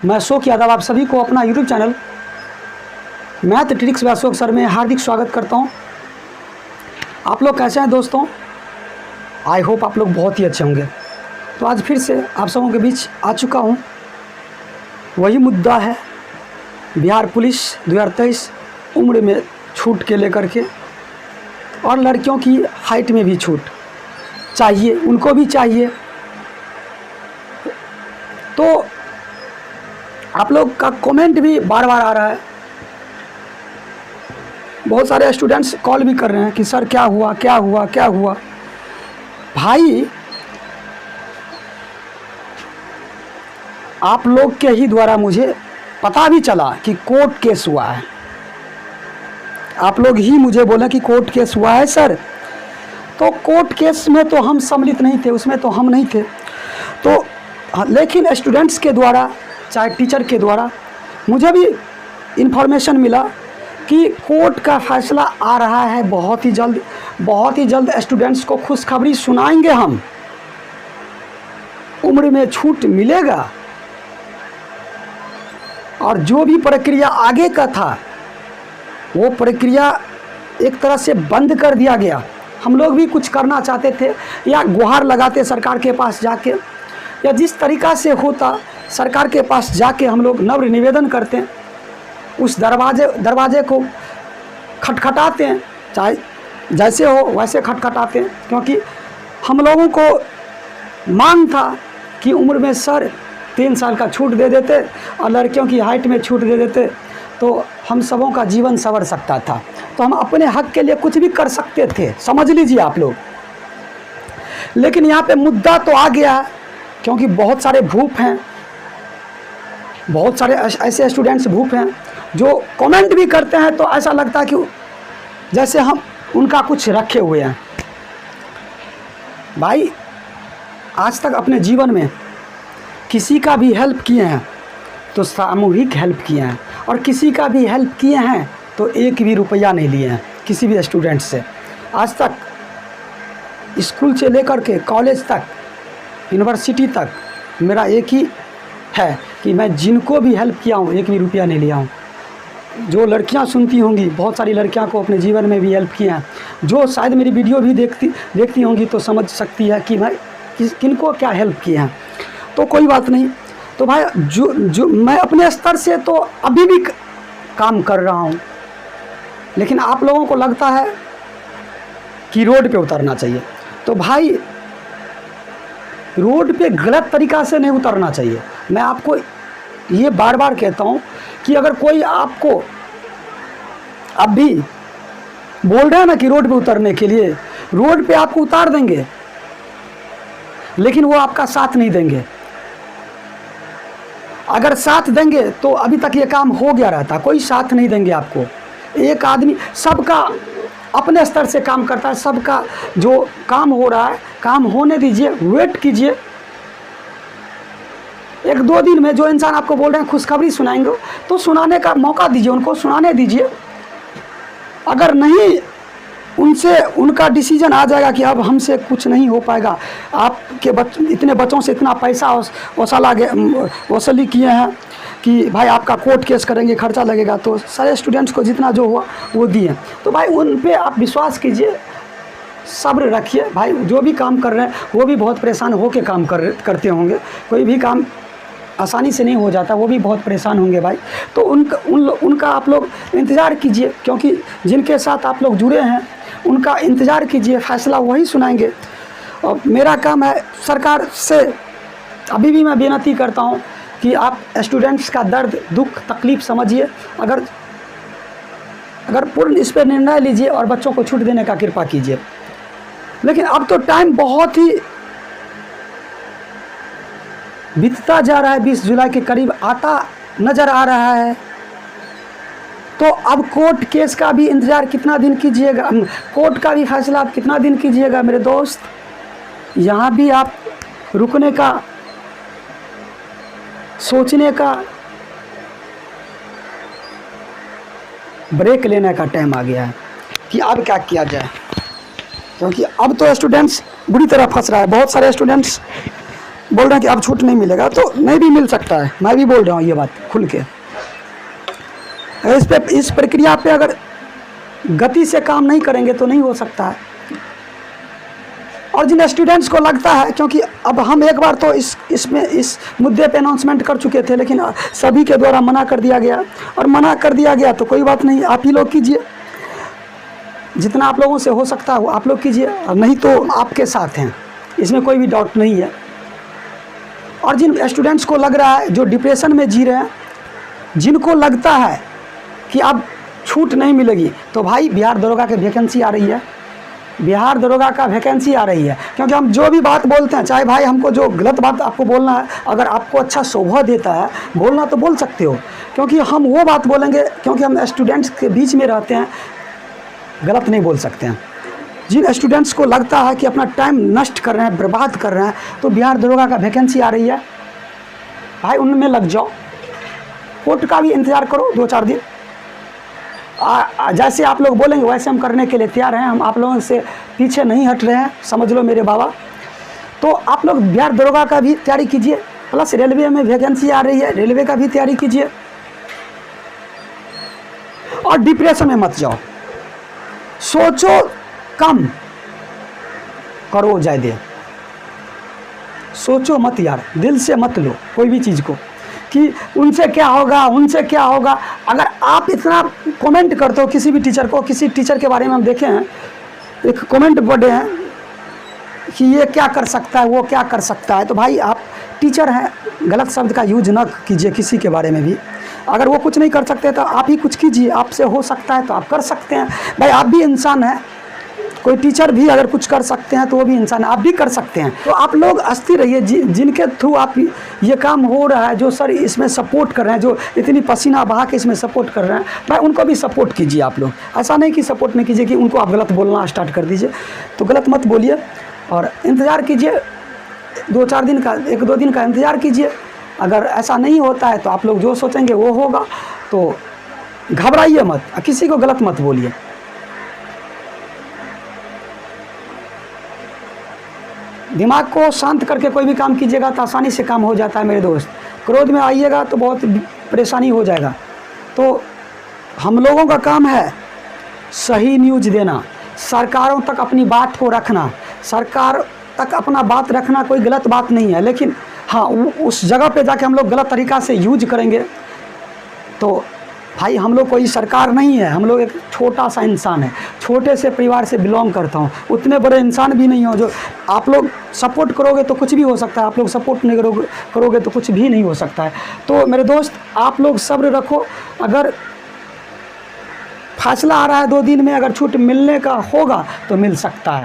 मैं अशोक यादव आप सभी को अपना YouTube channel math tricks bye Ashok sir में हार्दिक स्वागत करता हूं। आप लोग कैसे हैं दोस्तों? आई होप आप लोग बहुत ही अच्छे होंगे। तो आज फिर से आप सबों के बीच आ चुका हूं। वही मुद्दा है बिहार पुलिस 2023 उम्र में छूट के लेकर के, और लड़कियों की हाइट में भी छूट चाहिए, उनको भी चाहिए। तो आप लोग का कमेंट भी बार बार आ रहा है, बहुत सारे स्टूडेंट्स कॉल भी कर रहे हैं कि सर क्या हुआ क्या हुआ क्या हुआ। भाई आप लोग के ही द्वारा मुझे पता भी चला कि कोर्ट केस हुआ है। आप लोग ही मुझे बोले कि कोर्ट केस हुआ है सर। तो कोर्ट केस में तो हम सम्मिलित नहीं थे, उसमें तो हम नहीं थे। तो लेकिन स्टूडेंट्स के द्वारा चाहे टीचर के द्वारा मुझे भी इन्फॉर्मेशन मिला कि कोर्ट का फैसला आ रहा है बहुत ही जल्द स्टूडेंट्स को खुशखबरी सुनाएंगे हम। उम्र में छूट मिलेगा और जो भी प्रक्रिया आगे का था वो प्रक्रिया एक तरह से बंद कर दिया गया। हम लोग भी कुछ करना चाहते थे या गुहार लगाते सरकार के पास जाके, या जिस तरीक़ा से होता सरकार के पास जाके हम लोग नम्र निवेदन करते हैं, उस दरवाजे को खटखटाते हैं, चाहे जैसे हो वैसे खटखटाते हैं। क्योंकि हम लोगों को मांग था कि उम्र में सर 3 साल का छूट दे देते और लड़कियों की हाइट में छूट दे देते तो हम सबों का जीवन संवर सकता था, तो हम अपने हक के लिए कुछ भी कर सकते थे, समझ लीजिए आप लोग। लेकिन यहाँ पे मुद्दा तो आ गया है, क्योंकि बहुत सारे भूप हैं, बहुत सारे ऐसे स्टूडेंट्स भूप हैं जो कमेंट भी करते हैं तो ऐसा लगता है कि जैसे हम उनका कुछ रखे हुए हैं। भाई आज तक अपने जीवन में किसी का भी हेल्प किए हैं तो सामूहिक हेल्प किए हैं, और किसी का भी हेल्प किए हैं तो एक भी रुपया नहीं लिए हैं किसी भी स्टूडेंट से। आज तक स्कूल से लेकर के कॉलेज तक, यूनिवर्सिटी तक मेरा एक ही है कि मैं जिनको भी हेल्प किया हूँ एक भी रुपया नहीं लिया हूँ। जो लड़कियाँ सुनती होंगी, बहुत सारी लड़कियाँ को अपने जीवन में भी हेल्प किया है, जो शायद मेरी वीडियो भी देखती होंगी तो समझ सकती है कि मैं किनको क्या हेल्प किया है। तो कोई बात नहीं। तो भाई जो मैं अपने स्तर से तो अभी भी काम कर रहा हूँ, लेकिन आप लोगों को लगता है कि रोड पे उतरना चाहिए। तो भाई रोड पे गलत तरीक़ा से नहीं उतरना चाहिए। मैं आपको ये बार बार कहता हूँ कि अगर कोई आपको अब भी बोल रहा है ना कि रोड पे उतरने के लिए, रोड पे आपको उतार देंगे, लेकिन वो आपका साथ नहीं देंगे। अगर साथ देंगे तो अभी तक ये काम हो गया रहता, कोई साथ नहीं देंगे आपको। एक आदमी सबका अपने स्तर से काम करता है, सबका जो काम हो रहा है काम होने दीजिए, वेट कीजिए। 1-2 दिन में जो इंसान आपको बोल रहे हैं खुशखबरी सुनाएंगे तो सुनाने का मौका दीजिए, उनको सुनाने दीजिए। अगर नहीं उनसे उनका डिसीजन आ जाएगा कि अब हमसे कुछ नहीं हो पाएगा, आपके इतने बच्चों से इतना पैसा वसूली किए हैं कि भाई आपका कोर्ट केस करेंगे, खर्चा लगेगा, तो सारे स्टूडेंट्स को जितना जो हुआ वो दिए। तो भाई उन पे आप विश्वास कीजिए, सब्र रखिए। भाई जो भी काम कर रहे हैं वो भी बहुत परेशान होकर काम करते होंगे, कोई भी काम आसानी से नहीं हो जाता, वो भी बहुत परेशान होंगे भाई। तो उनका आप लोग इंतज़ार कीजिए, क्योंकि जिनके साथ आप लोग जुड़े हैं उनका इंतज़ार कीजिए, फ़ैसला वही सुनाएंगे। और मेरा काम है सरकार से अभी भी मैं विनती करता हूँ कि आप स्टूडेंट्स का दर्द दुख तकलीफ़ समझिए, अगर पूर्ण इस पर निर्णय लीजिए और बच्चों को छूट देने का कृपा कीजिए। लेकिन अब तो टाइम बहुत ही बीतता जा रहा है, 20 जुलाई के करीब आता नज़र आ रहा है। तो अब कोर्ट केस का भी इंतज़ार कितना दिन कीजिएगा, कोर्ट का भी फैसला आप कितना दिन कीजिएगा मेरे दोस्त। यहाँ भी आप रुकने का, सोचने का, ब्रेक लेने का टाइम आ गया है कि अब क्या किया जाए। क्योंकि अब तो स्टूडेंट्स बुरी तरह फंस रहा है। बहुत सारे स्टूडेंट्स बोल रहे हैं कि अब छूट नहीं मिलेगा, तो नहीं भी मिल सकता है। मैं भी बोल रहा हूँ ये बात खुल के। इस प्रक्रिया पे अगर गति से काम नहीं करेंगे तो नहीं हो सकता है। और जिन स्टूडेंट्स को लगता है, क्योंकि अब हम एक बार तो इस मुद्दे पे अनाउंसमेंट कर चुके थे, लेकिन सभी के द्वारा मना कर दिया गया, और मना कर दिया गया तो कोई बात नहीं, आप ही लोग कीजिए, जितना आप लोगों से हो सकता है वो आप लोग कीजिए, और नहीं तो आपके साथ हैं, इसमें कोई भी डाउट नहीं है। और जिन स्टूडेंट्स को लग रहा है, जो डिप्रेशन में जी रहे हैं, जिनको लगता है कि अब छूट नहीं मिलेगी, तो भाई बिहार दरोगा की वैकेंसी आ रही है, बिहार दरोगा का वैकेंसी आ रही है। क्योंकि हम जो भी बात बोलते हैं, चाहे भाई हमको जो गलत बात आपको बोलना है, अगर आपको अच्छा शोभा देता है बोलना तो बोल सकते हो, क्योंकि हम वो बात बोलेंगे, क्योंकि हम स्टूडेंट्स के बीच में रहते हैं, गलत नहीं बोल सकते हैं। जिन स्टूडेंट्स को लगता है कि अपना टाइम नष्ट कर रहे हैं, बर्बाद कर रहे हैं, तो बिहार दरोगा का वैकेंसी आ रही है, भाई उनमें लग जाओ। कोर्ट का भी इंतज़ार करो 2-4 दिन, जैसे आप लोग बोलेंगे वैसे हम करने के लिए तैयार हैं। हम आप लोगों से पीछे नहीं हट रहे हैं, समझ लो मेरे बाबा। तो आप लोग बिहार दरोगा का भी तैयारी कीजिए, प्लस रेलवे में वैकेंसी आ रही है, रेलवे का भी तैयारी कीजिए, और डिप्रेशन में मत जाओ। सोचो कम, करो ज़्यादा। सोचो मत यार, दिल से मत लो कोई भी चीज़ को कि उनसे क्या होगा, उनसे क्या होगा। अगर आप इतना कमेंट करते हो किसी भी टीचर को, किसी टीचर के बारे में हम देखे हैं, एक कमेंट पढ़े हैं कि ये क्या कर सकता है, वो क्या कर सकता है, तो भाई आप टीचर हैं, गलत शब्द का यूज न कीजिए किसी के बारे में भी। अगर वो कुछ नहीं कर सकते तो आप ही कुछ कीजिए, आपसे हो सकता है तो आप कर सकते हैं। भाई आप भी इंसान हैं, कोई टीचर भी अगर कुछ कर सकते हैं तो वो भी इंसान है, आप भी कर सकते हैं। तो आप लोग अस्थिर रहिए, जिनके थ्रू आप ये काम हो रहा है, जो सर इसमें सपोर्ट कर रहे हैं, जो इतनी पसीना बहा के इसमें सपोर्ट कर रहे हैं, भाई उनको भी सपोर्ट कीजिए आप लोग। ऐसा नहीं कि सपोर्ट नहीं कीजिए कि उनको आप गलत बोलना स्टार्ट कर दीजिए, तो गलत मत बोलिए और इंतज़ार कीजिए 2-4 दिन का, 1-2 दिन का इंतज़ार कीजिए। अगर ऐसा नहीं होता है तो आप लोग जो सोचेंगे वो होगा, तो घबराइए मत, किसी को गलत मत बोलिए। दिमाग को शांत करके कोई भी काम कीजिएगा तो आसानी से काम हो जाता है मेरे दोस्त। क्रोध में आइएगा तो बहुत परेशानी हो जाएगा। तो हम लोगों का काम है सही न्यूज़ देना, सरकारों तक अपनी बात को रखना। सरकार तक अपना बात रखना कोई गलत बात नहीं है, लेकिन हाँ उस जगह पे जाके हम लोग गलत तरीक़ा से यूज करेंगे तो भाई हम लोग कोई सरकार नहीं है, हम लोग एक छोटा सा इंसान है, छोटे से परिवार से बिलोंग करता हूँ, उतने बड़े इंसान भी नहीं हो जो आप लोग सपोर्ट करोगे तो कुछ भी हो सकता है, आप लोग सपोर्ट नहीं करोगे तो कुछ भी नहीं हो सकता है। तो मेरे दोस्त आप लोग सब्र रखो, अगर फैसला आ रहा है 2 दिन में, अगर छूट मिलने का होगा तो मिल सकता है।